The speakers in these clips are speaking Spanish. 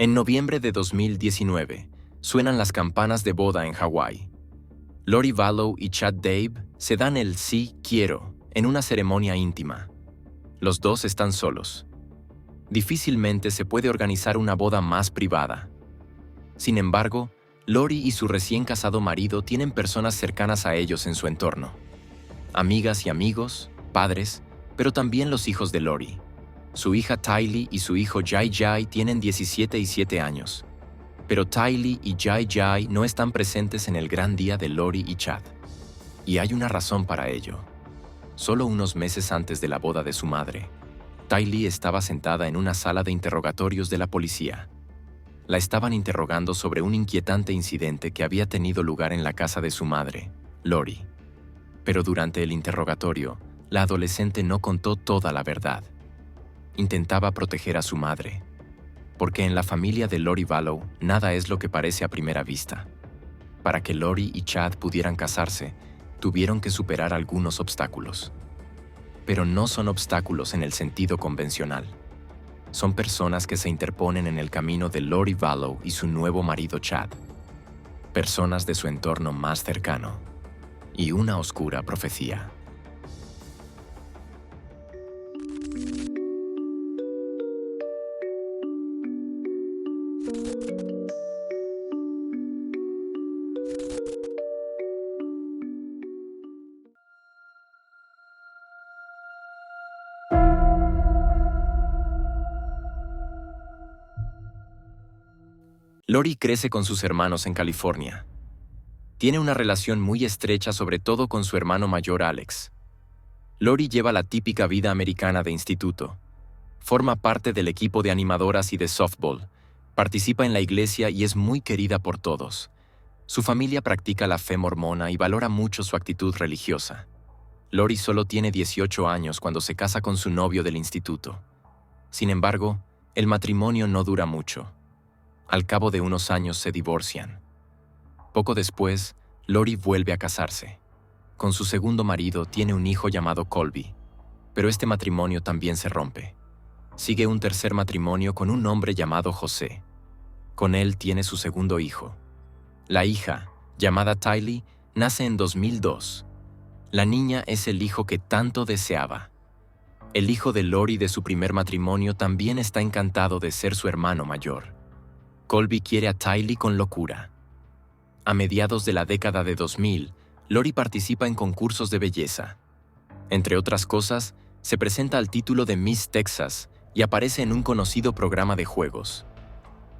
En noviembre de 2019, suenan las campanas de boda en Hawái. Lori Vallow y Chad Dave se dan el sí quiero en una ceremonia íntima. Los dos están solos. Difícilmente se puede organizar una boda más privada. Sin embargo, Lori y su recién casado marido tienen personas cercanas a ellos en su entorno. Amigas y amigos, padres, pero también los hijos de Lori. Su hija Tylee y su hijo Jai Jai tienen 17 y 7 años. Pero Tylee y Jai Jai no están presentes en el gran día de Lori y Chad. Y hay una razón para ello. Solo unos meses antes de la boda de su madre, Tylee estaba sentada en una sala de interrogatorios de la policía. La estaban interrogando sobre un inquietante incidente que había tenido lugar en la casa de su madre, Lori. Pero durante el interrogatorio, la adolescente no contó toda la verdad. Intentaba proteger a su madre, porque en la familia de Lori Vallow nada es lo que parece a primera vista. Para que Lori y Chad pudieran casarse, tuvieron que superar algunos obstáculos. Pero no son obstáculos en el sentido convencional. Son personas que se interponen en el camino de Lori Vallow y su nuevo marido Chad. Personas de su entorno más cercano. Y una oscura profecía. Lori crece con sus hermanos en California. Tiene una relación muy estrecha sobre todo con su hermano mayor Alex. Lori lleva la típica vida americana de instituto. Forma parte del equipo de animadoras y de softball. Participa en la iglesia y es muy querida por todos. Su familia practica la fe mormona y valora mucho su actitud religiosa. Lori solo tiene 18 años cuando se casa con su novio del instituto. Sin embargo, el matrimonio no dura mucho. Al cabo de unos años se divorcian. Poco después, Lori vuelve a casarse. Con su segundo marido tiene un hijo llamado Colby, pero este matrimonio también se rompe. Sigue un tercer matrimonio con un hombre llamado José. Con él tiene su segundo hijo. La hija, llamada Tylee, nace en 2002. La niña es el hijo que tanto deseaba. El hijo de Lori de su primer matrimonio también está encantado de ser su hermano mayor. Colby quiere a Tylee con locura. A mediados de la década de 2000, Lori participa en concursos de belleza. Entre otras cosas, se presenta al título de Miss Texas y aparece en un conocido programa de juegos.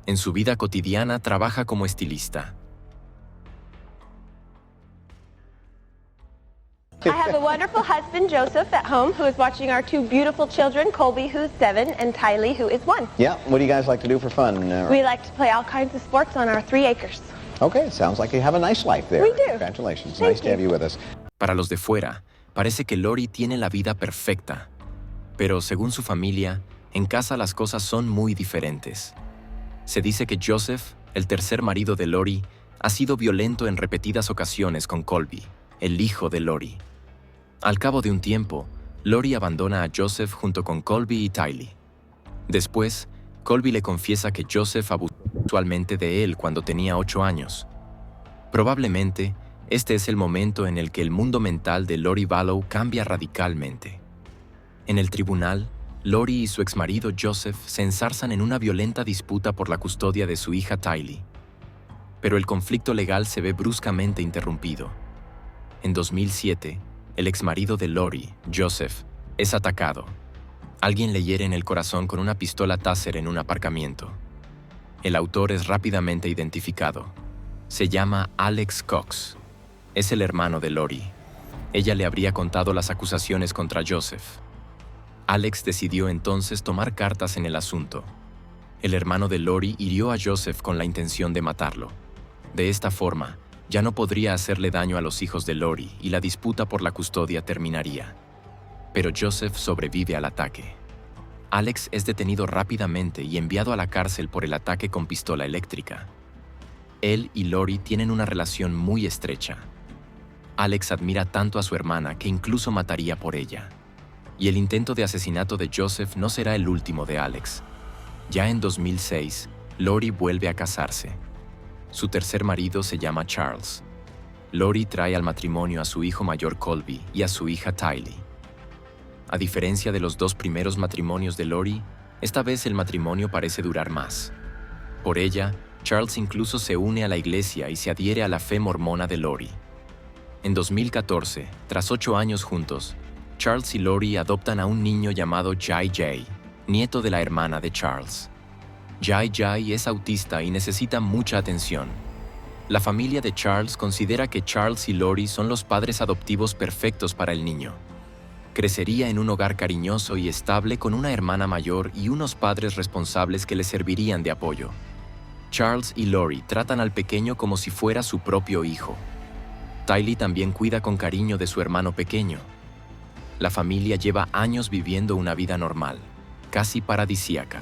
En su vida cotidiana trabaja como estilista. I have a wonderful husband, Joseph, at home, who is watching our two beautiful children, Colby, who's 7, and Tylee, who is 1. Yeah, what do you guys like to do for fun? We like to play all kinds of sports on our 3 acres. Okay, sounds like you have a nice life there. We do. Congratulations. Thank Nice to have you with us. Para los de fuera, parece que Lori tiene la vida perfecta. Pero según su familia, en casa las cosas son muy diferentes. Se dice que Joseph, el tercer marido de Lori, ha sido violento en repetidas ocasiones con Colby, el hijo de Lori. Al cabo de un tiempo, Lori abandona a Joseph junto con Colby y Tylee. Después, Colby le confiesa que Joseph abusó sexualmente de él cuando tenía 8 años. Probablemente, este es el momento en el que el mundo mental de Lori Vallow cambia radicalmente. En el tribunal, Lori y su exmarido Joseph se enzarzan en una violenta disputa por la custodia de su hija Tylee. Pero el conflicto legal se ve bruscamente interrumpido. En 2007, el exmarido de Lori, Joseph, es atacado. Alguien le hiere en el corazón con una pistola Taser en un aparcamiento. El autor es rápidamente identificado. Se llama Alex Cox. Es el hermano de Lori. Ella le habría contado las acusaciones contra Joseph. Alex decidió entonces tomar cartas en el asunto. El hermano de Lori hirió a Joseph con la intención de matarlo. De esta forma, ya no podría hacerle daño a los hijos de Lori y la disputa por la custodia terminaría. Pero Joseph sobrevive al ataque. Alex es detenido rápidamente y enviado a la cárcel por el ataque con pistola eléctrica. Él y Lori tienen una relación muy estrecha. Alex admira tanto a su hermana que incluso mataría por ella. Y el intento de asesinato de Joseph no será el último de Alex. Ya en 2006, Lori vuelve a casarse. Su tercer marido se llama Charles. Lori trae al matrimonio a su hijo mayor Colby y a su hija Tylee. A diferencia de los dos primeros matrimonios de Lori, esta vez el matrimonio parece durar más. Por ella, Charles incluso se une a la iglesia y se adhiere a la fe mormona de Lori. En 2014, tras 8 años juntos, Charles y Lori adoptan a un niño llamado Jai Jai, nieto de la hermana de Charles. Jai Jai es autista y necesita mucha atención. La familia de Charles considera que Charles y Lori son los padres adoptivos perfectos para el niño. Crecería en un hogar cariñoso y estable con una hermana mayor y unos padres responsables que le servirían de apoyo. Charles y Lori tratan al pequeño como si fuera su propio hijo. Tylee también cuida con cariño de su hermano pequeño. La familia lleva años viviendo una vida normal, casi paradisíaca.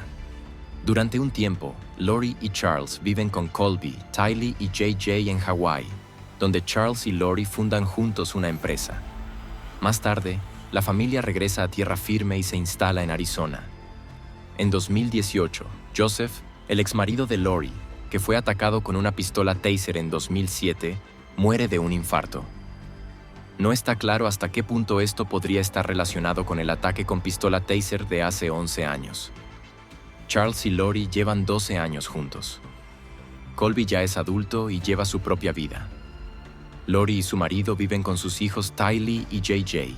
Durante un tiempo, Lori y Charles viven con Colby, Tylee y JJ en Hawái, donde Charles y Lori fundan juntos una empresa. Más tarde, la familia regresa a tierra firme y se instala en Arizona. En 2018, Joseph, el exmarido de Lori, que fue atacado con una pistola Taser en 2007, muere de un infarto. No está claro hasta qué punto esto podría estar relacionado con el ataque con pistola Taser de hace 11 años. Charles y Lori llevan 12 años juntos. Colby ya es adulto y lleva su propia vida. Lori y su marido viven con sus hijos Tylee y JJ.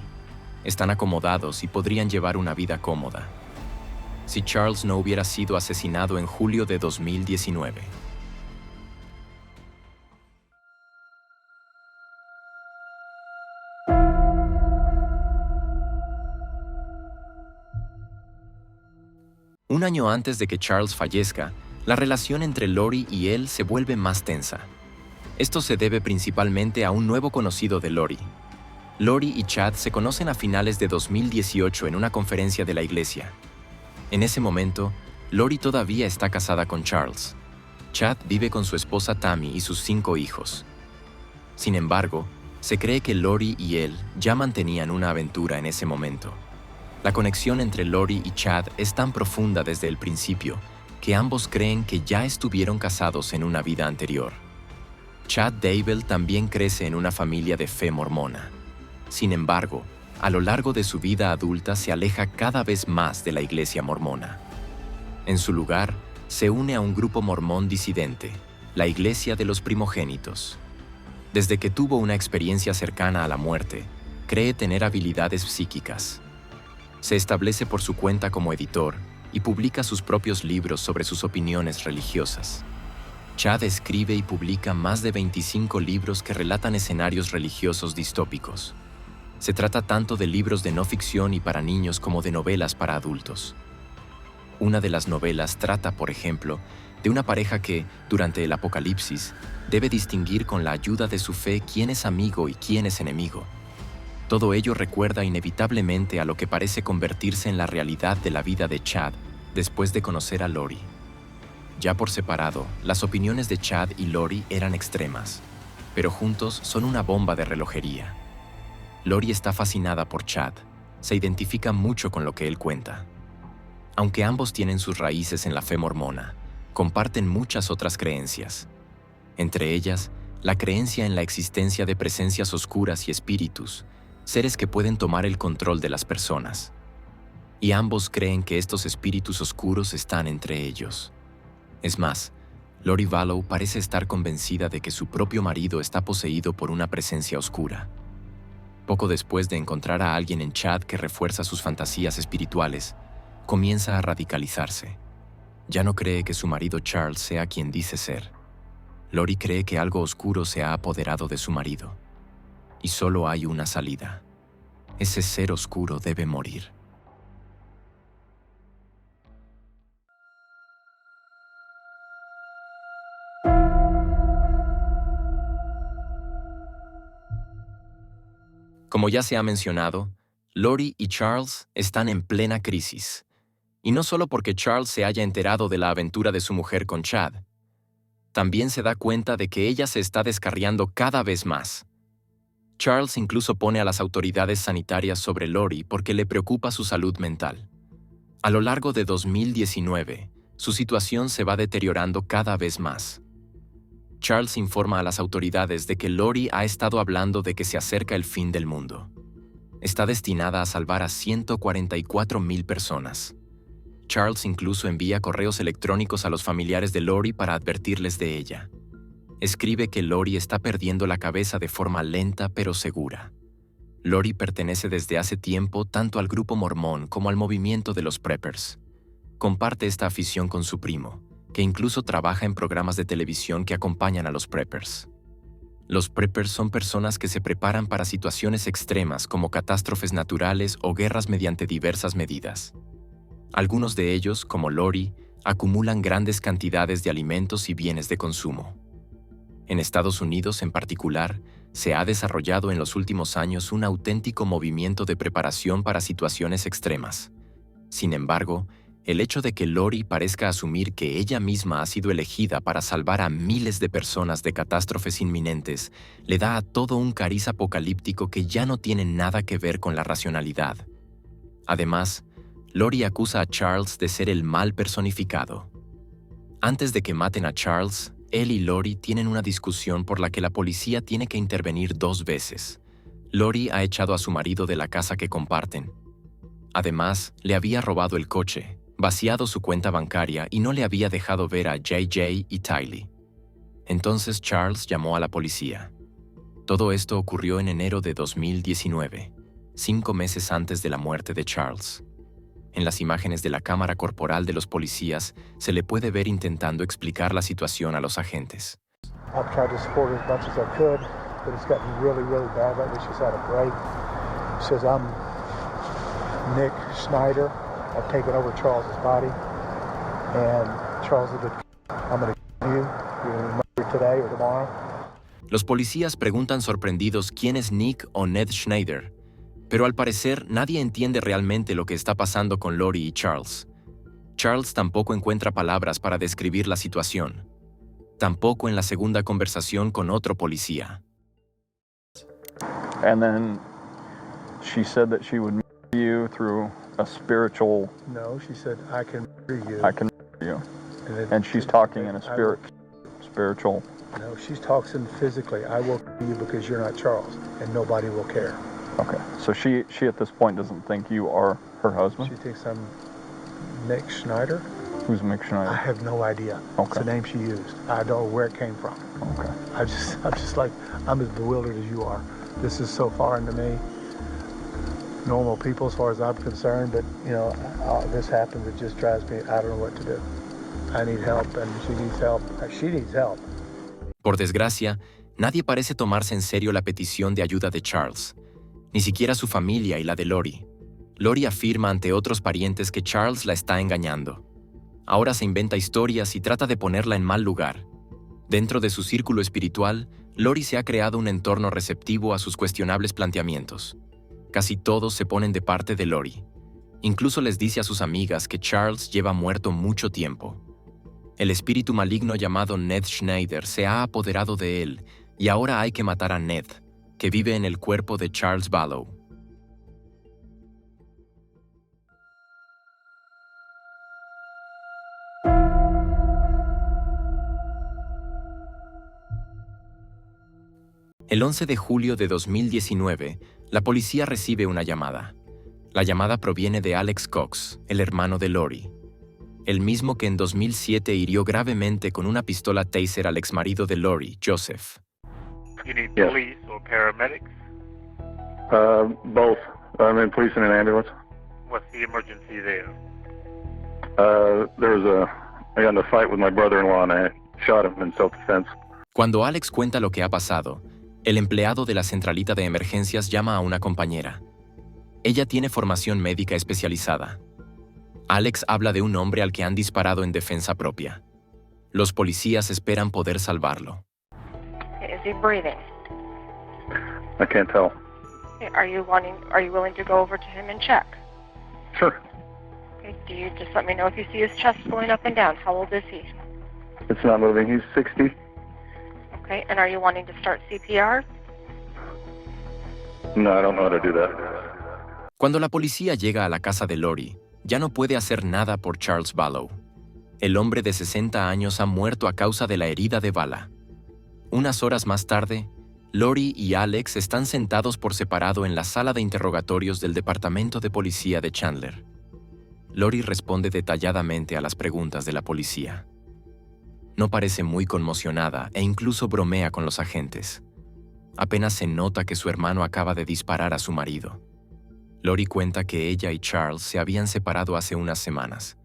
Están acomodados y podrían llevar una vida cómoda. Si Charles no hubiera sido asesinado en julio de 2019. Un año antes de que Charles fallezca, la relación entre Lori y él se vuelve más tensa. Esto se debe principalmente a un nuevo conocido de Lori. Lori y Chad se conocen a finales de 2018 en una conferencia de la iglesia. En ese momento, Lori todavía está casada con Charles. Chad vive con su esposa Tammy y sus 5 hijos. Sin embargo, se cree que Lori y él ya mantenían una aventura en ese momento. La conexión entre Lori y Chad es tan profunda desde el principio que ambos creen que ya estuvieron casados en una vida anterior. Chad Daybell también crece en una familia de fe mormona. Sin embargo, a lo largo de su vida adulta se aleja cada vez más de la iglesia mormona. En su lugar, se une a un grupo mormón disidente, la Iglesia de los Primogénitos. Desde que tuvo una experiencia cercana a la muerte, cree tener habilidades psíquicas. Se establece por su cuenta como editor y publica sus propios libros sobre sus opiniones religiosas. Chad escribe y publica más de 25 libros que relatan escenarios religiosos distópicos. Se trata tanto de libros de no ficción y para niños como de novelas para adultos. Una de las novelas trata, por ejemplo, de una pareja que, durante el apocalipsis, debe distinguir con la ayuda de su fe quién es amigo y quién es enemigo. Todo ello recuerda inevitablemente a lo que parece convertirse en la realidad de la vida de Chad después de conocer a Lori. Ya por separado, las opiniones de Chad y Lori eran extremas, pero juntos son una bomba de relojería. Lori está fascinada por Chad, se identifica mucho con lo que él cuenta. Aunque ambos tienen sus raíces en la fe mormona, comparten muchas otras creencias. Entre ellas, la creencia en la existencia de presencias oscuras y espíritus, seres que pueden tomar el control de las personas. Y ambos creen que estos espíritus oscuros están entre ellos. Es más, Lori Vallow parece estar convencida de que su propio marido está poseído por una presencia oscura. Poco después de encontrar a alguien en Chad que refuerza sus fantasías espirituales, comienza a radicalizarse. Ya no cree que su marido Charles sea quien dice ser. Lori cree que algo oscuro se ha apoderado de su marido. Y solo hay una salida. Ese ser oscuro debe morir. Como ya se ha mencionado, Lori y Charles están en plena crisis. Y no solo porque Charles se haya enterado de la aventura de su mujer con Chad. También se da cuenta de que ella se está descarriando cada vez más. Charles incluso pone a las autoridades sanitarias sobre Lori porque le preocupa su salud mental. A lo largo de 2019, Su situación se va deteriorando cada vez más. Charles informa a las autoridades de que Lori ha estado hablando de que se acerca el fin del mundo. Está destinada a salvar a 144,000 personas. Charles incluso envía correos electrónicos a los familiares de Lori para advertirles de ella. Escribe que Lori está perdiendo la cabeza de forma lenta pero segura. Lori pertenece desde hace tiempo tanto al grupo mormón como al movimiento de los preppers. Comparte esta afición con su primo, que incluso trabaja en programas de televisión que acompañan a los preppers. Los preppers son personas que se preparan para situaciones extremas como catástrofes naturales o guerras mediante diversas medidas. Algunos de ellos, como Lori, acumulan grandes cantidades de alimentos y bienes de consumo. En Estados Unidos, en particular, se ha desarrollado en los últimos años un auténtico movimiento de preparación para situaciones extremas. Sin embargo, el hecho de que Lori parezca asumir que ella misma ha sido elegida para salvar a miles de personas de catástrofes inminentes le da a todo un cariz apocalíptico que ya no tiene nada que ver con la racionalidad. Además, Lori acusa a Charles de ser el mal personificado. Antes de que maten a Charles, él y Lori tienen una discusión por la que la policía tiene que intervenir 2 veces. Lori ha echado a su marido de la casa que comparten. Además, le había robado el coche, vaciado su cuenta bancaria y no le había dejado ver a JJ y Tylee. Entonces Charles llamó a la policía. Todo esto ocurrió en enero de 2019, 5 meses antes de la muerte de Charles. En las imágenes de la cámara corporal de los policías se le puede ver intentando explicar la situación a los agentes. I've tried to support her as much as I could, but it's gotten really, really bad lately. She's had a break. She says, I'm Nick Schneider. I've taken over Charles's body. And Charles is I'm going to kill you. You're going to be murdered today or tomorrow. Los policías preguntan sorprendidos quién es Nick o Ned Schneider, pero al parecer nadie entiende realmente lo que está pasando con Lori y Charles. Charles tampoco encuentra palabras para describir la situación. Tampoco en la segunda conversación con otro policía. And then she said that she would marry you through a spiritual. No, she said, I can murder you. I can marry you. And she's talking in a spiritual. No, she's talking physically. I will kill you because you're not Charles, and nobody will care. Okay, so she at this point doesn't think you are her husband? She thinks I'm Nick Schneider. Who's Nick Schneider? I have no idea. Okay. It's the name she used. I don't know where it came from. Okay. I'm just like, I'm as bewildered as you are. This is so foreign to me. Normal people as far as I'm concerned, but, you know, this happens, it just drives me, I don't know what to do. I need help, and she needs help. She needs help. Por desgracia, nadie parece tomarse en serio la petición de ayuda de Charles. Ni siquiera su familia y la de Lori. Lori afirma ante otros parientes que Charles la está engañando. Ahora se inventa historias y trata de ponerla en mal lugar. Dentro de su círculo espiritual, Lori se ha creado un entorno receptivo a sus cuestionables planteamientos. Casi todos se ponen de parte de Lori. Incluso les dice a sus amigas que Charles lleva muerto mucho tiempo. El espíritu maligno llamado Ned Schneider se ha apoderado de él y ahora hay que matar a Ned, que vive en el cuerpo de Charles Ballow. El 11 de julio de 2019, la policía recibe una llamada. La llamada proviene de Alex Cox, el hermano de Lori. El mismo que en 2007 hirió gravemente con una pistola taser al exmarido de Lori, Joseph. You need police or paramedics? Both. I'm in police and an ambulance. What's the emergency there? I got in a fight with my brother-in-law and I shot him in self-defense. Cuando Alex cuenta lo que ha pasado, el empleado de la centralita de emergencias llama a una compañera. Ella tiene formación médica especializada. Alex habla de un hombre al que han disparado en defensa propia. Los policías esperan poder salvarlo. Is he breathing? I can't tell. Are you willing to go over to him and check? Sure. Okay, do you just let me know if you see his chest going up and down? How old is he? It's not moving. He's 60. Okay, and are you wanting to start CPR? No, I don't know how to do that. Cuando la policía llega a la casa de Lori, ya no puede hacer nada por Charles Ballow. El hombre de 60 años ha muerto a causa de la herida de bala. Unas horas más tarde, Lori y Alex están sentados por separado en la sala de interrogatorios del Departamento de Policía de Chandler. Lori responde detalladamente a las preguntas de la policía. No parece muy conmocionada e incluso bromea con los agentes. Apenas se nota que su hermano acaba de disparar a su marido. Lori cuenta que ella y Charles se habían separado hace unas semanas.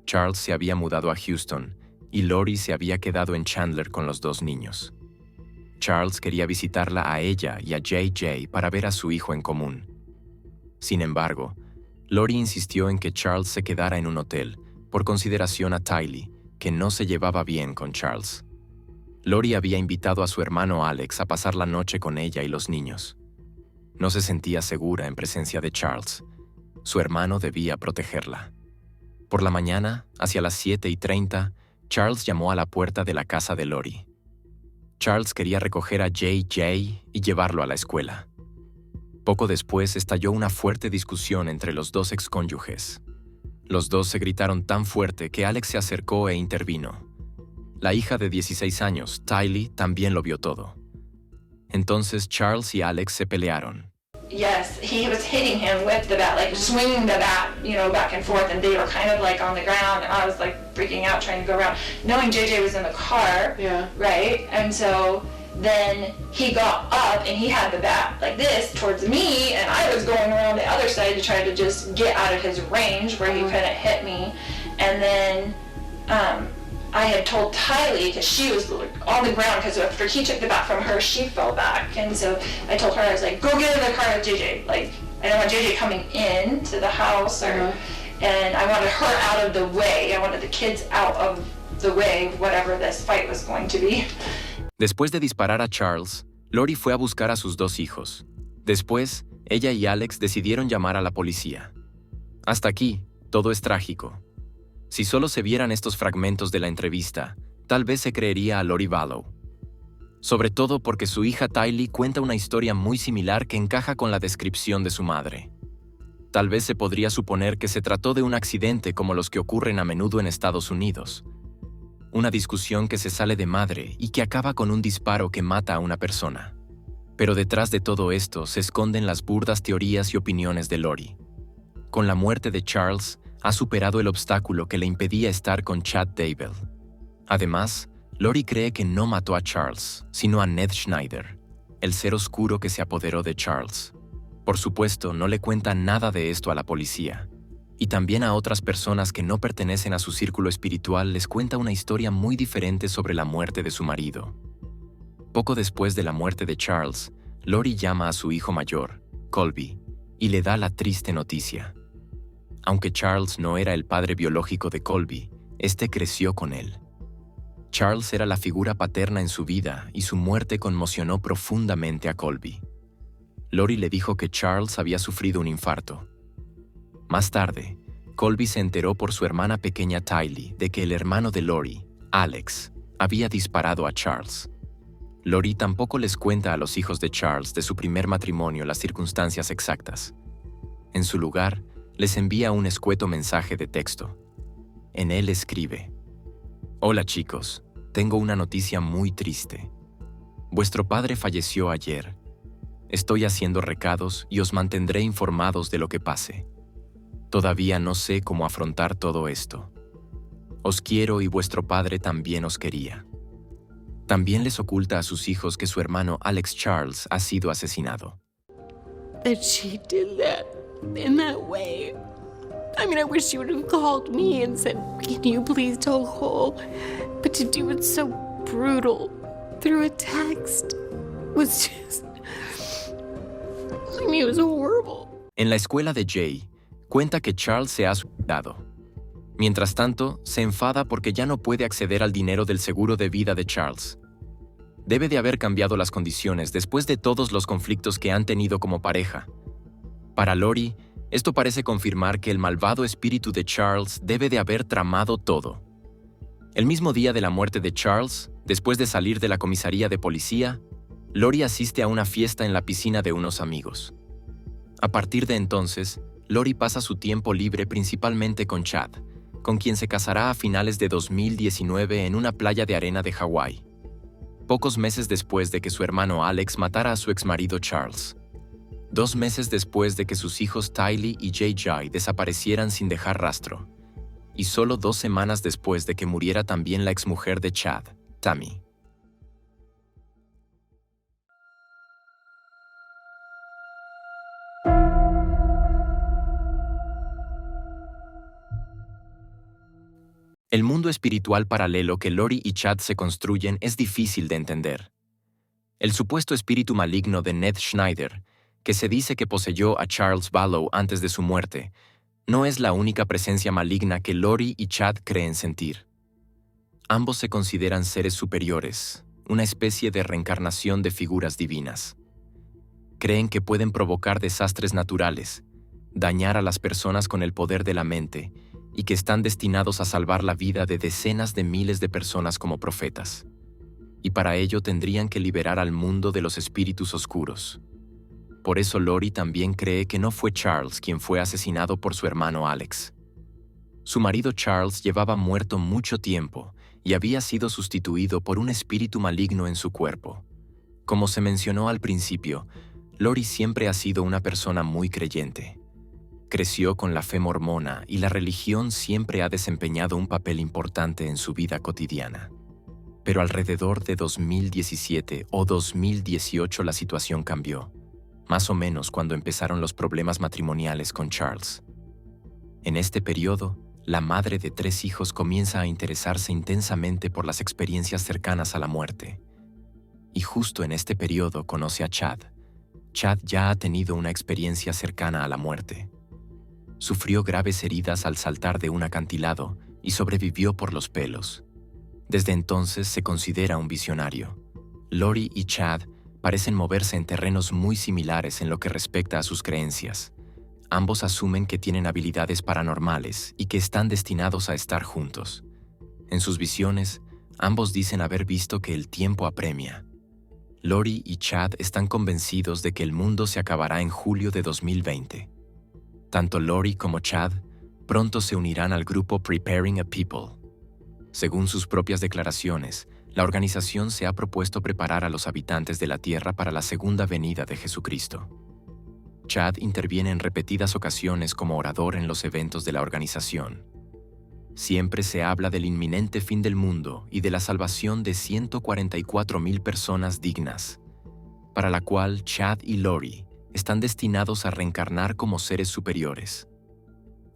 Charles se había mudado a Houston y Lori se había quedado en Chandler con los 2 niños. Charles quería visitarla a ella y a JJ para ver a su hijo en común. Sin embargo, Lori insistió en que Charles se quedara en un hotel por consideración a Tylee, que no se llevaba bien con Charles. Lori había invitado a su hermano Alex a pasar la noche con ella y los niños. No se sentía segura en presencia de Charles. Su hermano debía protegerla. Por la mañana, hacia las 7:30, Charles llamó a la puerta de la casa de Lori. Charles quería recoger a JJ y llevarlo a la escuela. Poco después estalló una fuerte discusión entre los 2 excónyuges. Los 2 se gritaron tan fuerte que Alex se acercó e intervino. La hija de 16 años, Tylee, también lo vio todo. Entonces Charles y Alex se pelearon. Yes, he was hitting him with the bat, like swinging the bat, back and forth, and they were kind of like on the ground, and I was like freaking out trying to go around, knowing JJ was in the car, right? And so then he got up and he had the bat like this towards me, and I was going around the other side to try to just get out of his range where he couldn't hit me. And then I had told Tylee, because she was on the ground, because after he took the bat from her, she fell back. And so I told her, I was like, go get in the car with JJ. Like, I don't want JJ coming in to the house, and I wanted her out of the way. I wanted the kids out of the way of whatever this fight was going to be. Después de disparar a Charles, Lori fue a buscar a sus 2 hijos. Después, ella y Alex decidieron llamar a la policía. Hasta aquí, todo es trágico. Si solo se vieran estos fragmentos de la entrevista, tal vez se creería a Lori Vallow. Sobre todo porque su hija Tylee cuenta una historia muy similar que encaja con la descripción de su madre. Tal vez se podría suponer que se trató de un accidente como los que ocurren a menudo en Estados Unidos. Una discusión que se sale de madre y que acaba con un disparo que mata a una persona. Pero detrás de todo esto se esconden las burdas teorías y opiniones de Lori. Con la muerte de Charles, ha superado el obstáculo que le impedía estar con Chad Daybell. Además, Lori cree que no mató a Charles, sino a Ned Schneider, el ser oscuro que se apoderó de Charles. Por supuesto, no le cuenta nada de esto a la policía. Y también a otras personas que no pertenecen a su círculo espiritual les cuenta una historia muy diferente sobre la muerte de su marido. Poco después de la muerte de Charles, Lori llama a su hijo mayor, Colby, y le da la triste noticia. Aunque Charles no era el padre biológico de Colby, este creció con él. Charles era la figura paterna en su vida y su muerte conmocionó profundamente a Colby. Lori le dijo que Charles había sufrido un infarto. Más tarde, Colby se enteró por su hermana pequeña Tylee de que el hermano de Lori, Alex, había disparado a Charles. Lori tampoco les cuenta a los hijos de Charles de su primer matrimonio las circunstancias exactas. En su lugar, les envía un escueto mensaje de texto. En él escribe: Hola chicos, tengo una noticia muy triste. Vuestro padre falleció ayer. Estoy haciendo recados y os mantendré informados de lo que pase. Todavía no sé cómo afrontar todo esto. Os quiero y vuestro padre también os quería. También les oculta a sus hijos que su hermano Alex Charles ha sido asesinado. That she did that in that way. I mean, I wish she would have called me and said, can you please tell Cole? But to do it so brutal through a text was just... I mean, it was horrible. En la escuela de Jay, cuenta que Charles se ha suicidado. Mientras tanto, se enfada porque ya no puede acceder al dinero del seguro de vida de Charles. Debe de haber cambiado las condiciones después de todos los conflictos que han tenido como pareja. Para Lori, esto parece confirmar que el malvado espíritu de Charles debe de haber tramado todo. El mismo día de la muerte de Charles, después de salir de la comisaría de policía, Lori asiste a una fiesta en la piscina de unos amigos. A partir de entonces, Lori pasa su tiempo libre principalmente con Chad, con quien se casará a finales de 2019 en una playa de arena de Hawái, pocos meses después de que su hermano Alex matara a su exmarido Charles. 2 meses después de que sus hijos Tylee y JJ desaparecieran sin dejar rastro, y solo 2 semanas después de que muriera también la exmujer de Chad, Tammy. El mundo espiritual paralelo que Lori y Chad se construyen es difícil de entender. El supuesto espíritu maligno de Ned Schneider, que se dice que poseyó a Charles Vallow antes de su muerte, no es la única presencia maligna que Lori y Chad creen sentir. Ambos se consideran seres superiores, una especie de reencarnación de figuras divinas. Creen que pueden provocar desastres naturales, dañar a las personas con el poder de la mente, y que están destinados a salvar la vida de decenas de miles de personas como profetas. Y para ello tendrían que liberar al mundo de los espíritus oscuros. Por eso Lori también cree que no fue Charles quien fue asesinado por su hermano Alex. Su marido Charles llevaba muerto mucho tiempo y había sido sustituido por un espíritu maligno en su cuerpo. Como se mencionó al principio, Lori siempre ha sido una persona muy creyente. Creció con la fe mormona y la religión siempre ha desempeñado un papel importante en su vida cotidiana. Pero alrededor de 2017 o 2018 la situación cambió, más o menos cuando empezaron los problemas matrimoniales con Charles. En este periodo, la madre de 3 hijos comienza a interesarse intensamente por las experiencias cercanas a la muerte. Y justo en este periodo conoce a Chad. Chad ya ha tenido una experiencia cercana a la muerte. Sufrió graves heridas al saltar de un acantilado y sobrevivió por los pelos. Desde entonces se considera un visionario. Lori y Chad parecen moverse en terrenos muy similares en lo que respecta a sus creencias. Ambos asumen que tienen habilidades paranormales y que están destinados a estar juntos. En sus visiones, ambos dicen haber visto que el tiempo apremia. Lori y Chad están convencidos de que el mundo se acabará en julio de 2020. Tanto Lori como Chad pronto se unirán al grupo Preparing a People. Según sus propias declaraciones, la organización se ha propuesto preparar a los habitantes de la Tierra para la segunda venida de Jesucristo. Chad interviene en repetidas ocasiones como orador en los eventos de la organización. Siempre se habla del inminente fin del mundo y de la salvación de 144,000 personas dignas, para la cual Chad y Lori están destinados a reencarnar como seres superiores.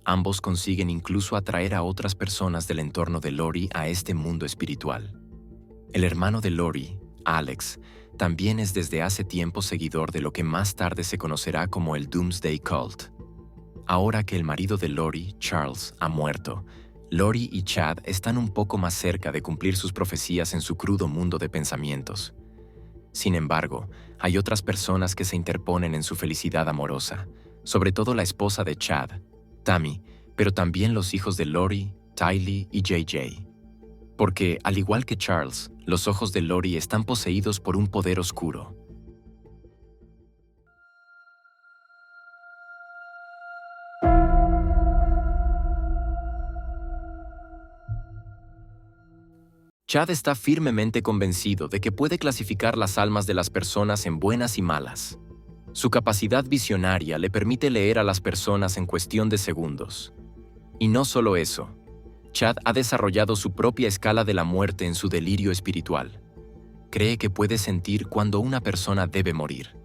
Ambos consiguen incluso atraer a otras personas del entorno de Lori a este mundo espiritual. El hermano de Lori, Alex, también es desde hace tiempo seguidor de lo que más tarde se conocerá como el Doomsday Cult. Ahora que el marido de Lori, Charles, ha muerto, Lori y Chad están un poco más cerca de cumplir sus profecías en su crudo mundo de pensamientos. Sin embargo, hay otras personas que se interponen en su felicidad amorosa, sobre todo la esposa de Chad, Tammy, pero también los hijos de Lori, Tylee y JJ. Porque, al igual que Charles, los ojos de Lori están poseídos por un poder oscuro. Chad está firmemente convencido de que puede clasificar las almas de las personas en buenas y malas. Su capacidad visionaria le permite leer a las personas en cuestión de segundos. Y no solo eso, Chad ha desarrollado su propia escala de la muerte en su delirio espiritual. Cree que puede sentir cuando una persona debe morir.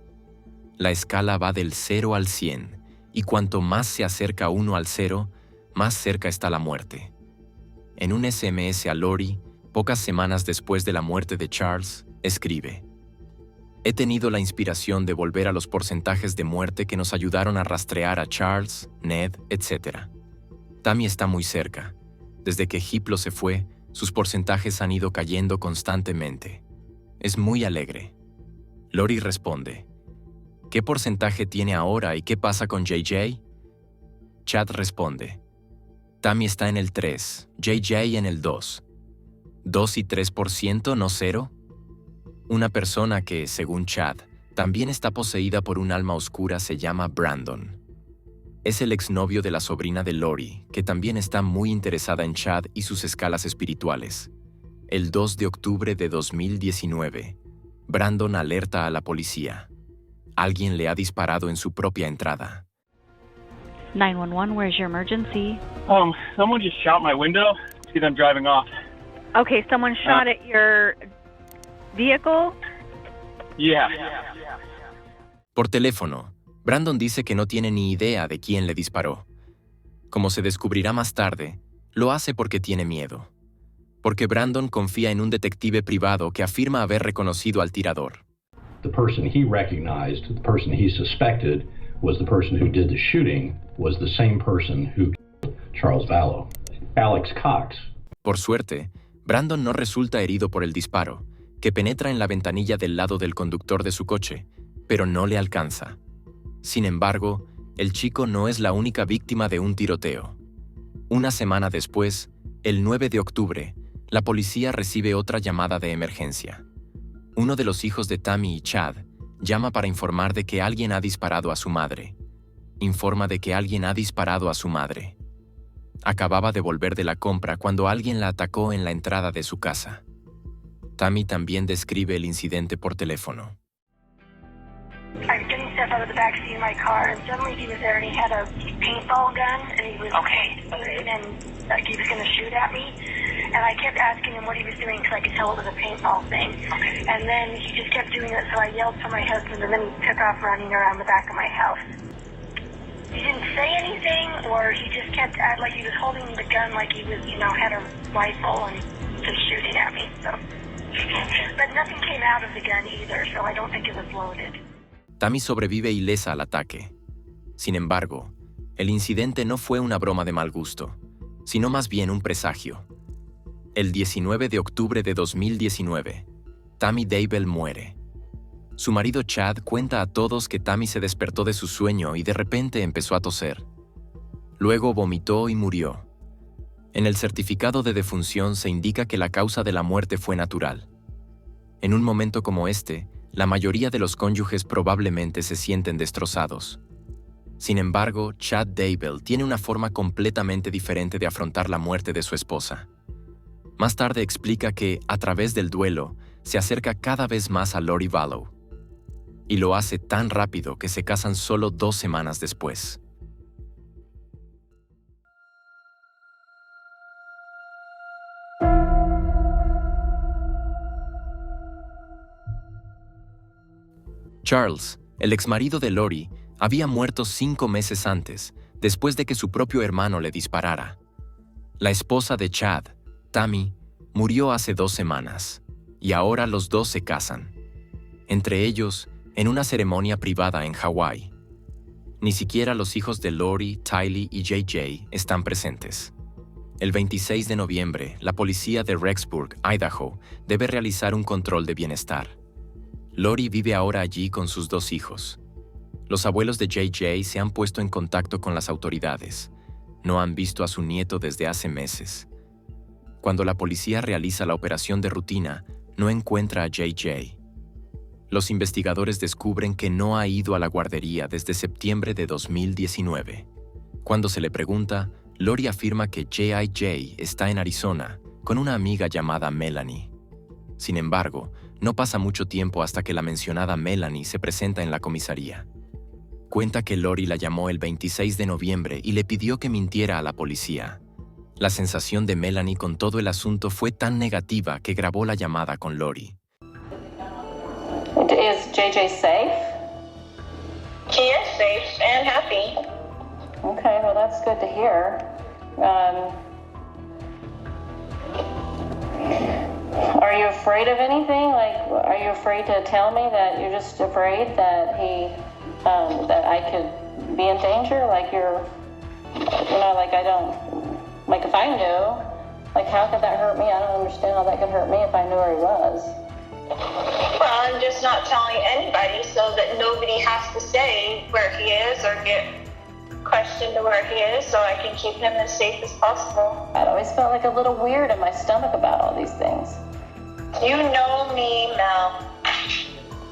La escala va del 0 al 100, y cuanto más se acerca uno al 0, más cerca está la muerte. En un SMS a Lori, pocas semanas después de la muerte de Charles, escribe: «He tenido la inspiración de volver a los porcentajes de muerte que nos ayudaron a rastrear a Charles, Ned, etc. Tammy está muy cerca. Desde que Hiplo se fue, sus porcentajes han ido cayendo constantemente. Es muy alegre». Lori responde: «¿Qué porcentaje tiene ahora y qué pasa con JJ?» Chad responde: «Tammy está en el 3, JJ en el 2. ¿2 y 3%, no 0? Una persona que, según Chad, también está poseída por un alma oscura se llama Brandon. es el exnovio de la sobrina de Lori, que también está muy interesada en Chad y sus escalas espirituales. El 2 de octubre de 2019, Brandon alerta a la policía. Alguien le ha disparado en su propia entrada. 911, where's your emergency? Someone just shot my window. See them driving off. Okay, someone shot at your vehicle? Yeah. Por teléfono, Brandon dice que no tiene ni idea de quién le disparó. Como se descubrirá más tarde, lo hace porque tiene miedo. Porque Brandon confía en un detective privado que afirma haber reconocido al tirador. The person he recognized, the person he suspected, was the person who did the shooting, was the same person who killed Charles Vallow. Alex Cox. Por suerte, Brandon no resulta herido por el disparo, que penetra en la ventanilla del lado del conductor de su coche, pero no le alcanza. Sin embargo, el chico no es la única víctima de un tiroteo. Una semana después, el 9 de octubre, la policía recibe otra llamada de emergencia. Uno de los hijos de Tammy y Chad llama para informar de que alguien ha disparado a su madre. Informa de que alguien ha disparado a su madre. Acababa de volver de la compra cuando alguien la atacó en la entrada de su casa. Tammy también describe el incidente por teléfono. I was getting stuff out of the backseat of my car, and suddenly he was there, and he had a paintball gun, and he was and like he was going to shoot at me. And I kept asking him what he was doing because I could tell it was a paintball thing. And then he just kept doing it, so I yelled for my husband, and then he took off running around the back of my house. He didn't say anything, or he just kept like he was holding the gun like he was, had a rifle and just shooting at me. So, but nothing came out of the gun either, so I don't think it was loaded. Tammy sobrevive ilesa al ataque. Sin embargo, el incidente no fue una broma de mal gusto, sino más bien un presagio. El 19 de octubre de 2019, Tammy Daybell muere. Su marido Chad cuenta a todos que Tammy se despertó de su sueño y de repente empezó a toser. Luego vomitó y murió. En el certificado de defunción se indica que la causa de la muerte fue natural. En un momento como este, la mayoría de los cónyuges probablemente se sienten destrozados. Sin embargo, Chad Daybell tiene una forma completamente diferente de afrontar la muerte de su esposa. Más tarde explica que, a través del duelo, se acerca cada vez más a Lori Vallow. Y lo hace tan rápido que se casan solo 2 semanas después. Charles, el exmarido de Lori, había muerto 5 meses antes, después de que su propio hermano le disparara. La esposa de Chad, Tammy, murió hace 2 semanas, y ahora los dos se casan. Entre ellos, en una ceremonia privada en Hawái. Ni siquiera los hijos de Lori, Tylee y JJ están presentes. El 26 de noviembre, la policía de Rexburg, Idaho, debe realizar un control de bienestar. Lori vive ahora allí con sus 2 hijos. Los abuelos de JJ se han puesto en contacto con las autoridades. No han visto a su nieto desde hace meses. Cuando la policía realiza la operación de rutina, no encuentra a JJ. Los investigadores descubren que no ha ido a la guardería desde septiembre de 2019. Cuando se le pregunta, Lori afirma que J.I.J. está en Arizona con una amiga llamada Melanie. Sin embargo, no pasa mucho tiempo hasta que la mencionada Melanie se presenta en la comisaría. Cuenta que Lori la llamó el 26 de noviembre y le pidió que mintiera a la policía. La sensación de Melanie con todo el asunto fue tan negativa que grabó la llamada con Lori. Is JJ safe? He is safe and happy. Okay, well that's good to hear. Are you afraid of anything? Like, are you afraid to tell me that you're just afraid that that I could be in danger? Like like I don't, like if I knew, like how could that hurt me? I don't understand how that could hurt me if I knew where he was. Well, I'm just not telling anybody so that nobody has to say where he is or get questioned to where he is, so I can keep him as safe as possible. I'd always felt like a little weird in my stomach about all these things. You know me, Mel.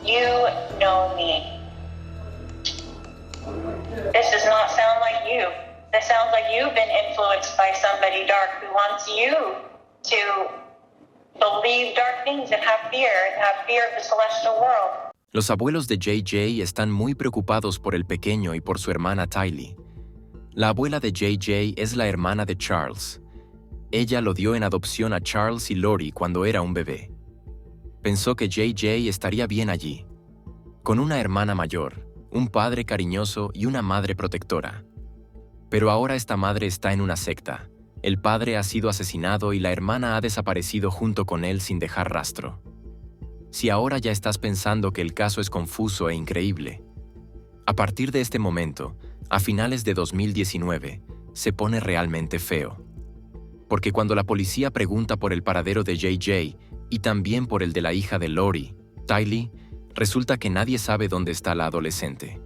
You know me. This does not sound like you. This sounds like you've been influenced by somebody dark who wants you to believe dark things and have fear of the celestial world. Los abuelos de JJ están muy preocupados por el pequeño y por su hermana Tylee. La abuela de JJ es la hermana de Charles. Ella lo dio en adopción a Charles y Lori cuando era un bebé. Pensó que JJ estaría bien allí, con una hermana mayor, un padre cariñoso y una madre protectora. Pero ahora esta madre está en una secta. El padre ha sido asesinado y la hermana ha desaparecido junto con él sin dejar rastro. Si ahora ya estás pensando que el caso es confuso e increíble, a partir de este momento, a finales de 2019, se pone realmente feo. Porque cuando la policía pregunta por el paradero de JJ y también por el de la hija de Lori, Tylee, resulta que nadie sabe dónde está la adolescente.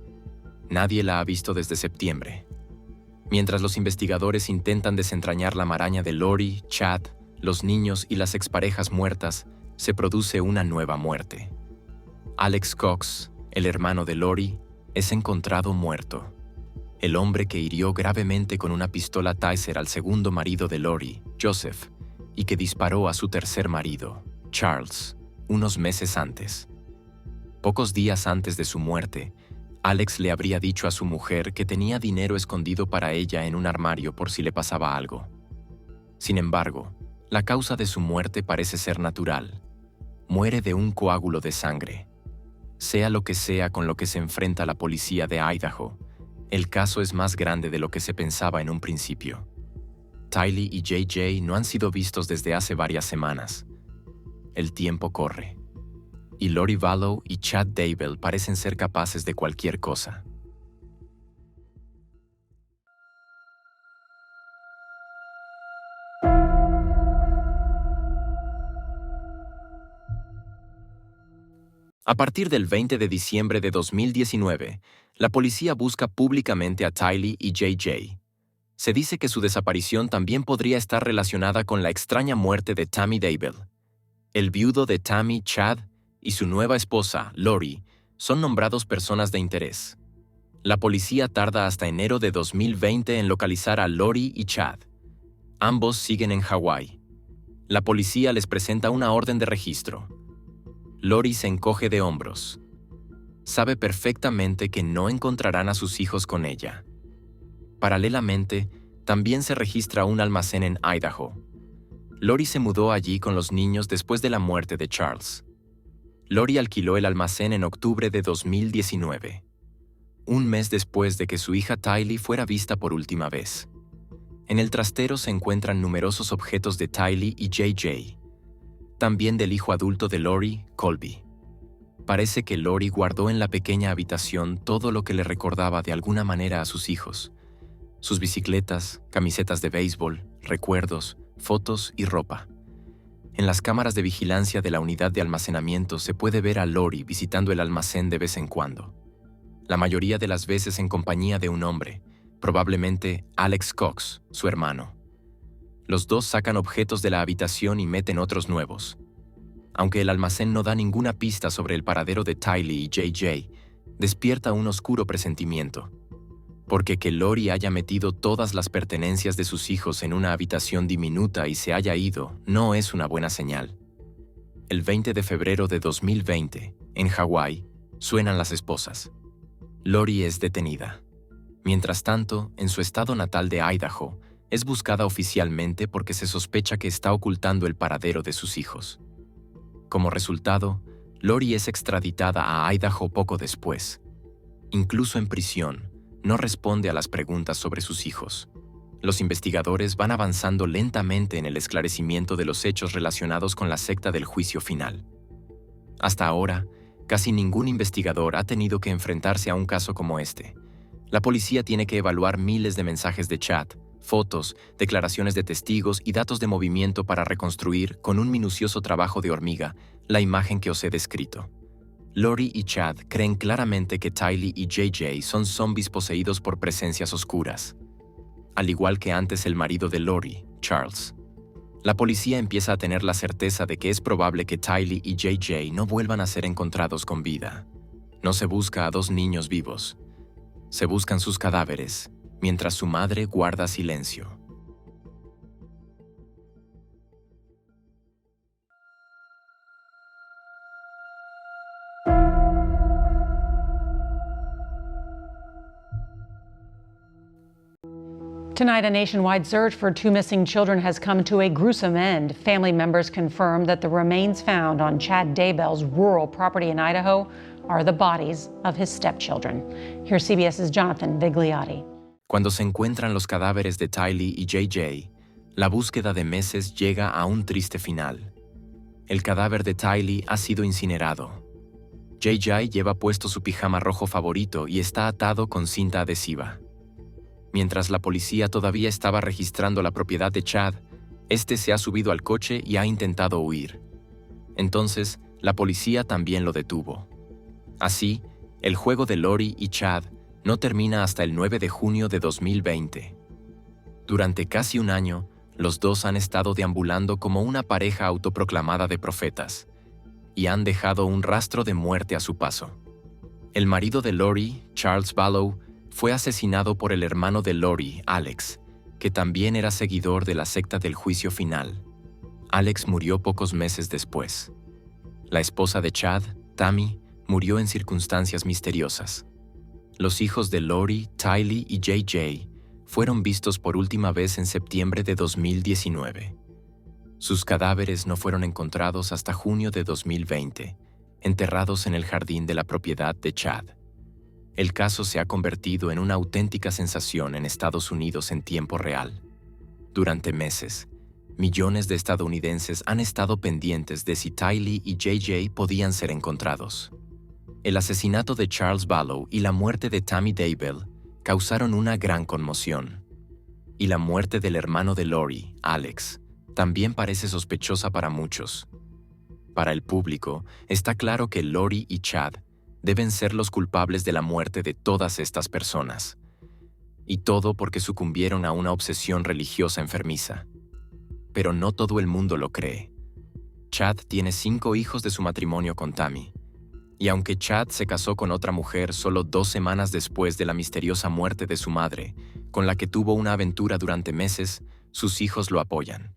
Nadie la ha visto desde septiembre. Mientras los investigadores intentan desentrañar la maraña de Lori, Chad, los niños y las exparejas muertas, se produce una nueva muerte. Alex Cox, el hermano de Lori, es encontrado muerto. El hombre que hirió gravemente con una pistola Taser al segundo marido de Lori, Joseph, y que disparó a su tercer marido, Charles, unos meses antes. Pocos días antes de su muerte, Alex le habría dicho a su mujer que tenía dinero escondido para ella en un armario por si le pasaba algo. Sin embargo, la causa de su muerte parece ser natural. Muere de un coágulo de sangre. Sea lo que sea con lo que se enfrenta la policía de Idaho, el caso es más grande de lo que se pensaba en un principio. Tylee y JJ no han sido vistos desde hace varias semanas. El tiempo corre. Y Lori Vallow y Chad Daybell parecen ser capaces de cualquier cosa. A partir del 20 de diciembre de 2019, la policía busca públicamente a Tylee y JJ. Se dice que su desaparición también podría estar relacionada con la extraña muerte de Tammy Daybell. El viudo de Tammy, Chad, y su nueva esposa, Lori, son nombrados personas de interés. La policía tarda hasta enero de 2020 en localizar a Lori y Chad. Ambos siguen en Hawái. La policía les presenta una orden de registro. Lori se encoge de hombros. Sabe perfectamente que no encontrarán a sus hijos con ella. Paralelamente, también se registra un almacén en Idaho. Lori se mudó allí con los niños después de la muerte de Charles. Lori alquiló el almacén en octubre de 2019, un mes después de que su hija Tylee fuera vista por última vez. En el trastero se encuentran numerosos objetos de Tylee y JJ, también del hijo adulto de Lori, Colby. Parece que Lori guardó en la pequeña habitación todo lo que le recordaba de alguna manera a sus hijos: sus bicicletas, camisetas de béisbol, recuerdos, fotos y ropa. En las cámaras de vigilancia de la unidad de almacenamiento se puede ver a Lori visitando el almacén de vez en cuando. La mayoría de las veces en compañía de un hombre, probablemente Alex Cox, su hermano. Los dos sacan objetos de la habitación y meten otros nuevos. Aunque el almacén no da ninguna pista sobre el paradero de Tylee y JJ, despierta un oscuro presentimiento. Porque que Lori haya metido todas las pertenencias de sus hijos en una habitación diminuta y se haya ido no es una buena señal. El 20 de febrero de 2020, en Hawái, suenan las esposas. Lori es detenida. Mientras tanto, en su estado natal de Idaho, es buscada oficialmente porque se sospecha que está ocultando el paradero de sus hijos. Como resultado, Lori es extraditada a Idaho poco después. Incluso en prisión, no responde a las preguntas sobre sus hijos. Los investigadores van avanzando lentamente en el esclarecimiento de los hechos relacionados con la secta del juicio final. Hasta ahora, casi ningún investigador ha tenido que enfrentarse a un caso como este. La policía tiene que evaluar miles de mensajes de chat, fotos, declaraciones de testigos y datos de movimiento para reconstruir, con un minucioso trabajo de hormiga, la imagen que os he descrito. Lori y Chad creen claramente que Tylee y JJ son zombies poseídos por presencias oscuras, al igual que antes el marido de Lori, Charles. La policía empieza a tener la certeza de que es probable que Tylee y JJ no vuelvan a ser encontrados con vida. No se busca a dos niños vivos. se buscan sus cadáveres, mientras su madre guarda silencio. Tonight, a nationwide search for 2 missing children has come to a gruesome end. Family members confirm that the remains found on Chad Daybell's rural property in Idaho are the bodies of his stepchildren. Here's CBS's Jonathan Vigliotti. Cuando se encuentran los cadáveres de Tylee y JJ, la búsqueda de meses llega a un triste final. El cadáver de Tylee ha sido incinerado. JJ lleva puesto su pijama rojo favorito y está atado con cinta adhesiva. Mientras la policía todavía estaba registrando la propiedad de Chad, este se ha subido al coche y ha intentado huir. Entonces, la policía también lo detuvo. Así, el juego de Lori y Chad no termina hasta el 9 de junio de 2020. Durante casi un año, los dos han estado deambulando como una pareja autoproclamada de profetas y han dejado un rastro de muerte a su paso. El marido de Lori, Charles Vallow, fue asesinado por el hermano de Lori, Alex, que también era seguidor de la secta del juicio final. Alex murió pocos meses después. La esposa de Chad, Tammy, murió en circunstancias misteriosas. Los hijos de Lori, Tylee y JJ fueron vistos por última vez en septiembre de 2019. Sus cadáveres no fueron encontrados hasta junio de 2020, enterrados en el jardín de la propiedad de Chad. El caso se ha convertido en una auténtica sensación en Estados Unidos en tiempo real. Durante meses, millones de estadounidenses han estado pendientes de si Tylee y JJ podían ser encontrados. El asesinato de Charles Vallow y la muerte de Tammy Daybell causaron una gran conmoción. Y la muerte del hermano de Lori, Alex, también parece sospechosa para muchos. Para el público, está claro que Lori y Chad deben ser los culpables de la muerte de todas estas personas. Y todo porque sucumbieron a una obsesión religiosa enfermiza. Pero no todo el mundo lo cree. Chad tiene 5 hijos de su matrimonio con Tammy. Y aunque Chad se casó con otra mujer solo 2 semanas después de la misteriosa muerte de su madre, con la que tuvo una aventura durante meses, sus hijos lo apoyan.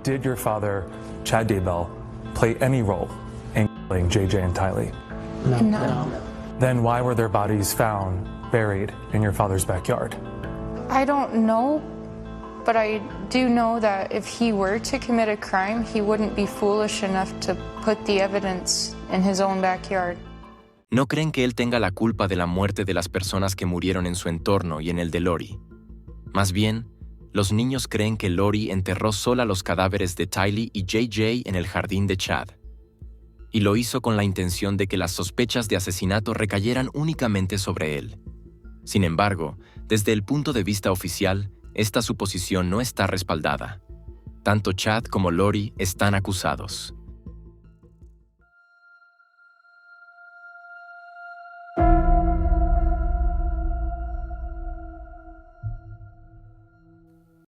Did your father, Chad Daybell, play any role in killing JJ and Tylee? No. Then why were their bodies found buried in your father's backyard? I don't know, but I do know that if he were to commit a crime, he wouldn't be foolish enough to put the evidence in his own backyard. No creen que él tenga la culpa de la muerte de las personas que murieron en su entorno y en el de Lori. Más bien, los niños creen que Lori enterró sola los cadáveres de Tylee y JJ en el jardín de Chad. Y lo hizo con la intención de que las sospechas de asesinato recayeran únicamente sobre él. Sin embargo, desde el punto de vista oficial, esta suposición no está respaldada. Tanto Chad como Lori están acusados.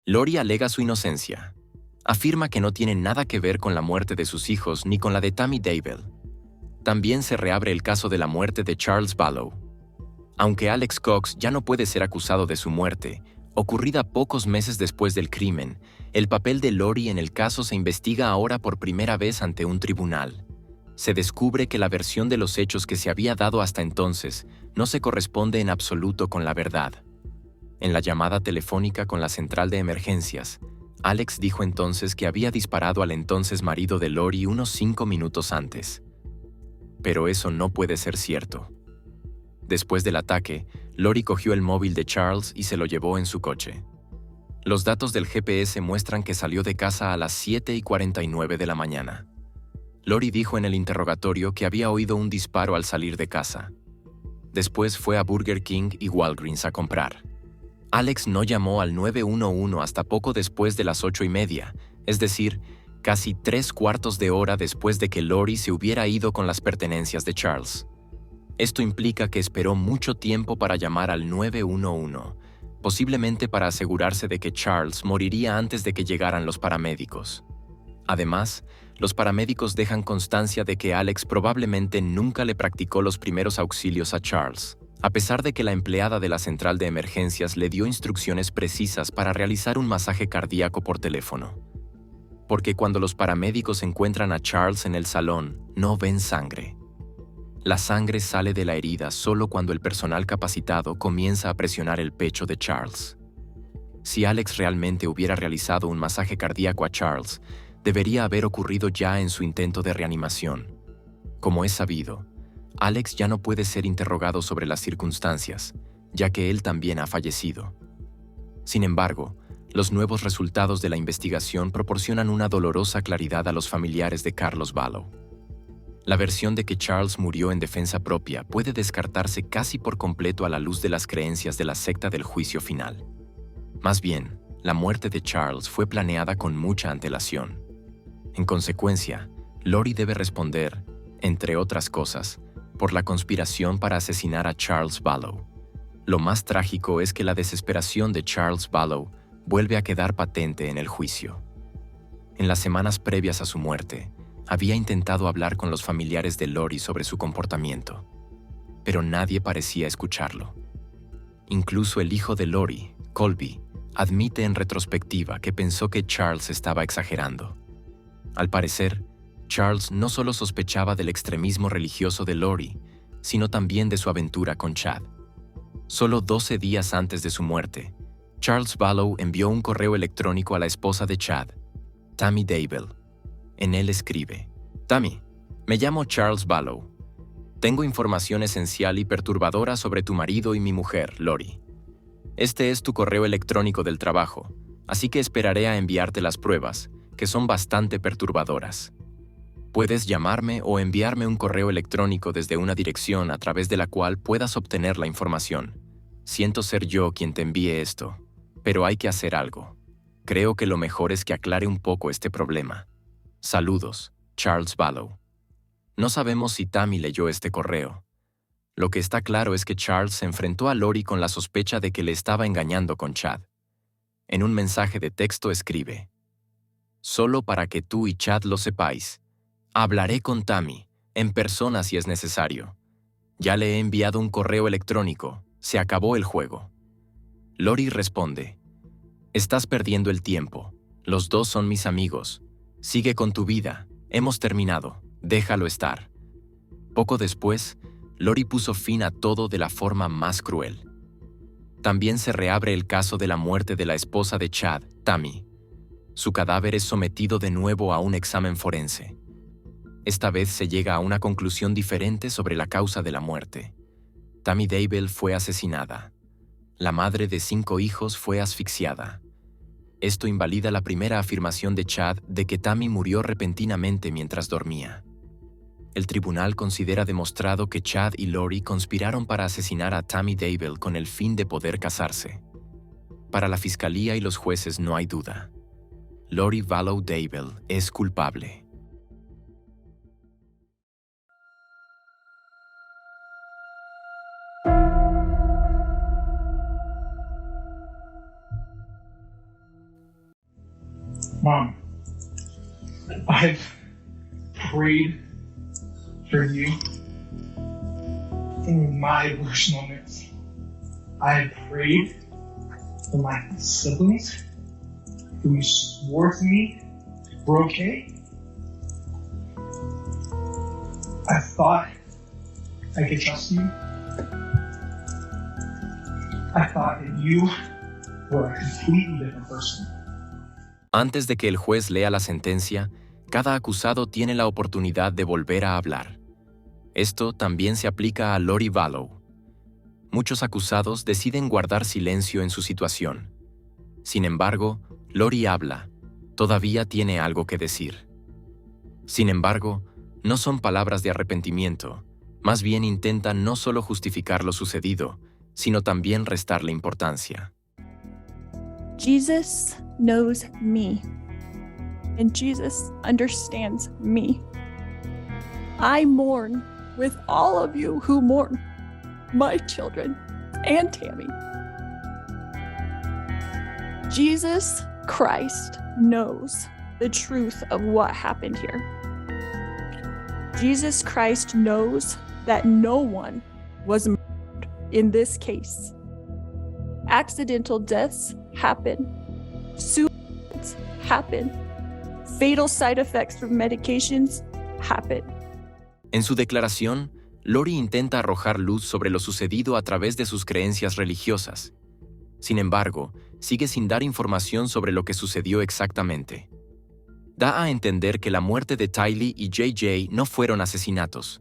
Lori alega su inocencia. Afirma que no tiene nada que ver con la muerte de sus hijos ni con la de Tammy Daybell. También se reabre el caso de la muerte de Charles Vallow. Aunque Alex Cox ya no puede ser acusado de su muerte, ocurrida pocos meses después del crimen, el papel de Lori en el caso se investiga ahora por primera vez ante un tribunal. Se descubre que la versión de los hechos que se había dado hasta entonces no se corresponde en absoluto con la verdad. En la llamada telefónica con la central de emergencias, Alex dijo entonces que había disparado al entonces marido de Lori unos 5 minutos antes. Pero eso no puede ser cierto. Después del ataque, Lori cogió el móvil de Charles y se lo llevó en su coche. Los datos del GPS muestran que salió de casa a las 7:49 de la mañana. Lori dijo en el interrogatorio que había oído un disparo al salir de casa. Después fue a Burger King y Walgreens a comprar. Alex no llamó al 911 hasta poco después de las 8:30, es decir, casi 3/4 de hora después de que Lori se hubiera ido con las pertenencias de Charles. Esto implica que esperó mucho tiempo para llamar al 911, posiblemente para asegurarse de que Charles moriría antes de que llegaran los paramédicos. Además, los paramédicos dejan constancia de que Alex probablemente nunca le practicó los primeros auxilios a Charles, a pesar de que la empleada de la central de emergencias le dio instrucciones precisas para realizar un masaje cardíaco por teléfono. Porque cuando los paramédicos encuentran a Charles en el salón, no ven sangre. La sangre sale de la herida solo cuando el personal capacitado comienza a presionar el pecho de Charles. Si Alex realmente hubiera realizado un masaje cardíaco a Charles, debería haber ocurrido ya en su intento de reanimación. Como es sabido, Alex ya no puede ser interrogado sobre las circunstancias, ya que él también ha fallecido. Sin embargo, los nuevos resultados de la investigación proporcionan una dolorosa claridad a los familiares de Carlos Vallow. La versión de que Charles murió en defensa propia puede descartarse casi por completo a la luz de las creencias de la secta del juicio final. Más bien, la muerte de Charles fue planeada con mucha antelación. En consecuencia, Lori debe responder, entre otras cosas, por la conspiración para asesinar a Charles Vallow. Lo más trágico es que la desesperación de Charles Vallow vuelve a quedar patente en el juicio. En las semanas previas a su muerte, había intentado hablar con los familiares de Lori sobre su comportamiento, pero nadie parecía escucharlo. Incluso el hijo de Lori, Colby, admite en retrospectiva que pensó que Charles estaba exagerando. Al parecer, Charles no solo sospechaba del extremismo religioso de Lori, sino también de su aventura con Chad. Solo 12 días antes de su muerte, Charles Vallow envió un correo electrónico a la esposa de Chad, Tammy Daybell. En él escribe: Tammy, me llamo Charles Vallow. Tengo información esencial y perturbadora sobre tu marido y mi mujer, Lori. Este es tu correo electrónico del trabajo, así que esperaré a enviarte las pruebas, que son bastante perturbadoras. Puedes llamarme o enviarme un correo electrónico desde una dirección a través de la cual puedas obtener la información. Siento ser yo quien te envíe esto, pero hay que hacer algo. Creo que lo mejor es que aclare un poco este problema. Saludos, Charles Vallow. No sabemos si Tammy leyó este correo. Lo que está claro es que Charles se enfrentó a Lori con la sospecha de que le estaba engañando con Chad. En un mensaje de texto escribe: Solo para que tú y Chad lo sepáis, hablaré con Tammy, en persona si es necesario. Ya le he enviado un correo electrónico, se acabó el juego. Lori responde: Estás perdiendo el tiempo, los dos son mis amigos. Sigue con tu vida, hemos terminado, déjalo estar. Poco después, Lori puso fin a todo de la forma más cruel. También se reabre el caso de la muerte de la esposa de Chad, Tammy. Su cadáver es sometido de nuevo a un examen forense. Esta vez se llega a una conclusión diferente sobre la causa de la muerte. Tammy Daybell fue asesinada. La madre de 5 hijos fue asfixiada. Esto invalida la primera afirmación de Chad de que Tammy murió repentinamente mientras dormía. El tribunal considera demostrado que Chad y Lori conspiraron para asesinar a Tammy Daybell con el fin de poder casarse. Para la fiscalía y los jueces no hay duda. Lori Vallow Daybell es culpable. Mom, I've prayed for you in my worst moments. I've prayed for my siblings who swore to me we're okay. I thought I could trust you. I thought that you were a completely different person. Antes de que el juez lea la sentencia, cada acusado tiene la oportunidad de volver a hablar. Esto también se aplica a Lori Vallow. Muchos acusados deciden guardar silencio en su situación. Sin embargo, Lori habla. Todavía tiene algo que decir. Sin embargo, no son palabras de arrepentimiento. Más bien intenta no solo justificar lo sucedido, sino también restarle importancia. Jesus knows me, and Jesus understands me. I mourn with all of you who mourn, my children and Tammy. Jesus Christ knows the truth of what happened here. Jesus Christ knows that no one was murdered in this case. Accidental deaths happen. Suicides happen. Fatal side effects from medications happen. En su declaración, Lori intenta arrojar luz sobre lo sucedido a través de sus creencias religiosas. Sin embargo, sigue sin dar información sobre lo que sucedió exactamente. Da a entender que la muerte de Tylee y JJ no fueron asesinatos.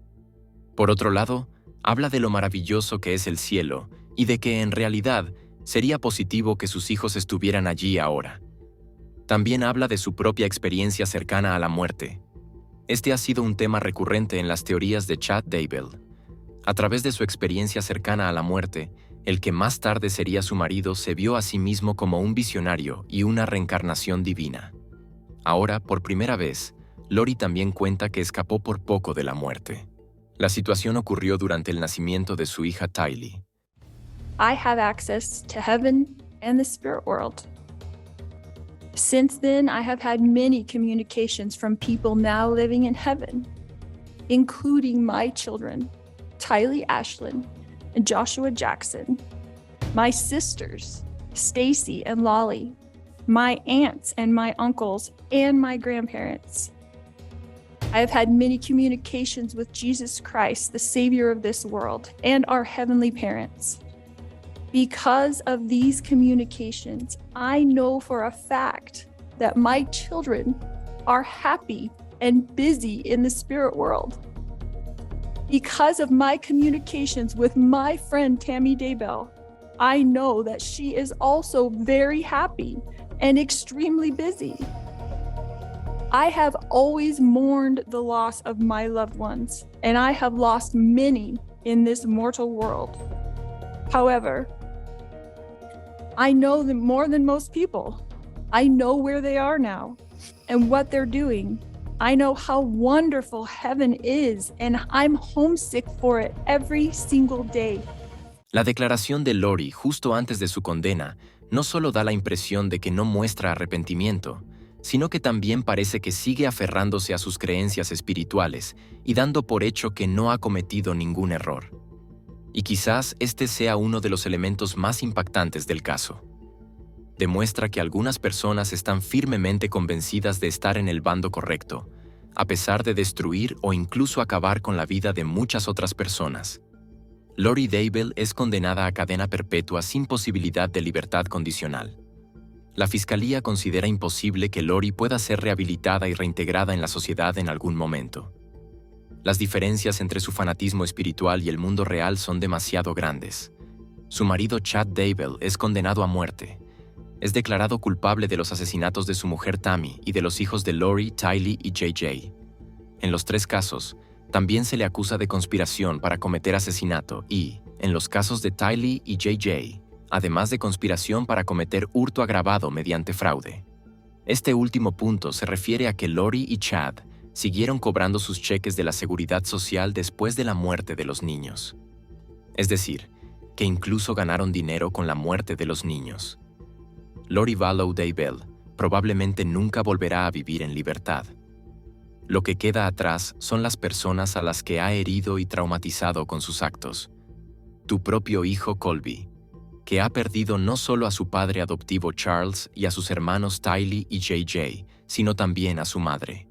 Por otro lado, habla de lo maravilloso que es el cielo y de que en realidad sería positivo que sus hijos estuvieran allí ahora. También habla de su propia experiencia cercana a la muerte. Este ha sido un tema recurrente en las teorías de Chad Daybell. A través de su experiencia cercana a la muerte, el que más tarde sería su marido se vio a sí mismo como un visionario y una reencarnación divina. Ahora, por primera vez, Lori también cuenta que escapó por poco de la muerte. La situación ocurrió durante el nacimiento de su hija Tylee. I have access to heaven and the spirit world. Since then, I have had many communications from people now living in heaven, including my children, Tylee Ashlyn and Joshua Jackson, my sisters, Stacy and Lolly, my aunts and my uncles, and my grandparents. I have had many communications with Jesus Christ, the Savior of this world, and our heavenly parents. Because of these communications, I know for a fact that my children are happy and busy in the spirit world. Because of my communications with my friend Tammy Daybell, I know that she is also very happy and extremely busy. I have always mourned the loss of my loved ones, and I have lost many in this mortal world. However, I know them more than most people. I know where they are now and what they're doing. I know how wonderful heaven is, and I'm homesick for it every single day. La declaración de Lori justo antes de su condena no solo da la impresión de que no muestra arrepentimiento, sino que también parece que sigue aferrándose a sus creencias espirituales y dando por hecho que no ha cometido ningún error. Y quizás este sea uno de los elementos más impactantes del caso. Demuestra que algunas personas están firmemente convencidas de estar en el bando correcto, a pesar de destruir o incluso acabar con la vida de muchas otras personas. Lori Daybell es condenada a cadena perpetua sin posibilidad de libertad condicional. La Fiscalía considera imposible que Lori pueda ser rehabilitada y reintegrada en la sociedad en algún momento. Las diferencias entre su fanatismo espiritual y el mundo real son demasiado grandes. Su marido Chad Daybell es condenado a muerte. Es declarado culpable de los asesinatos de su mujer Tammy y de los hijos de Lori, Tylee y JJ. En los 3 casos, también se le acusa de conspiración para cometer asesinato y, en los casos de Tylee y JJ, además de conspiración para cometer hurto agravado mediante fraude. Este último punto se refiere a que Lori y Chad siguieron cobrando sus cheques de la Seguridad Social después de la muerte de los niños. Es decir, que incluso ganaron dinero con la muerte de los niños. Lori Vallow Daybell probablemente nunca volverá a vivir en libertad. Lo que queda atrás son las personas a las que ha herido y traumatizado con sus actos. Tu propio hijo Colby, que ha perdido no solo a su padre adoptivo Charles y a sus hermanos Tylee y JJ, sino también a su madre.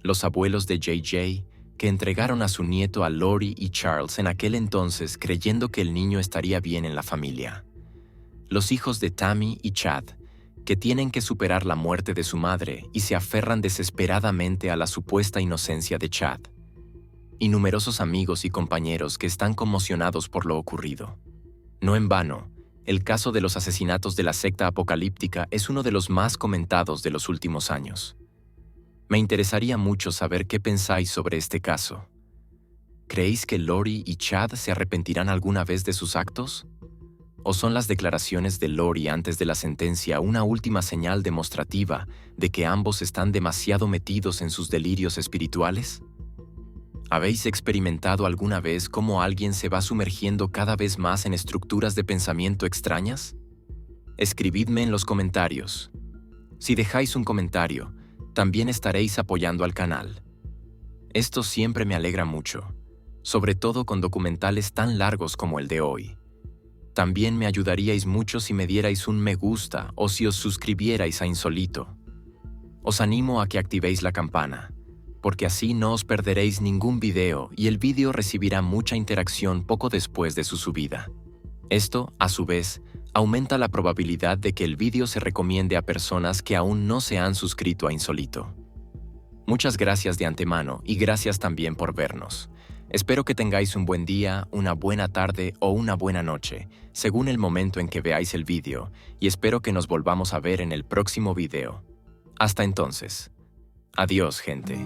Los abuelos de JJ, que entregaron a su nieto a Lori y Charles en aquel entonces creyendo que el niño estaría bien en la familia. Los hijos de Tammy y Chad, que tienen que superar la muerte de su madre y se aferran desesperadamente a la supuesta inocencia de Chad. Y numerosos amigos y compañeros que están conmocionados por lo ocurrido. No en vano, el caso de los asesinatos de la secta apocalíptica es uno de los más comentados de los últimos años. Me interesaría mucho saber qué pensáis sobre este caso. ¿Creéis que Lori y Chad se arrepentirán alguna vez de sus actos? ¿O son las declaraciones de Lori antes de la sentencia una última señal demostrativa de que ambos están demasiado metidos en sus delirios espirituales? ¿Habéis experimentado alguna vez cómo alguien se va sumergiendo cada vez más en estructuras de pensamiento extrañas? Escribidme en los comentarios. Si dejáis un comentario, también estaréis apoyando al canal. Esto siempre me alegra mucho. sobre todo con documentales tan largos como el de hoy. También me ayudaríais mucho si me dierais un me gusta o si os suscribierais a Insólito. Os animo a que activéis la campana, porque así no os perderéis ningún video y el vídeo recibirá mucha interacción poco después de su subida. Esto, a su vez, aumenta la probabilidad de que el vídeo se recomiende a personas que aún no se han suscrito a Insólito. Muchas gracias de antemano y gracias también por vernos. Espero que tengáis un buen día, una buena tarde o una buena noche, según el momento en que veáis el vídeo, y espero que nos volvamos a ver en el próximo video. Hasta entonces. Adiós, gente.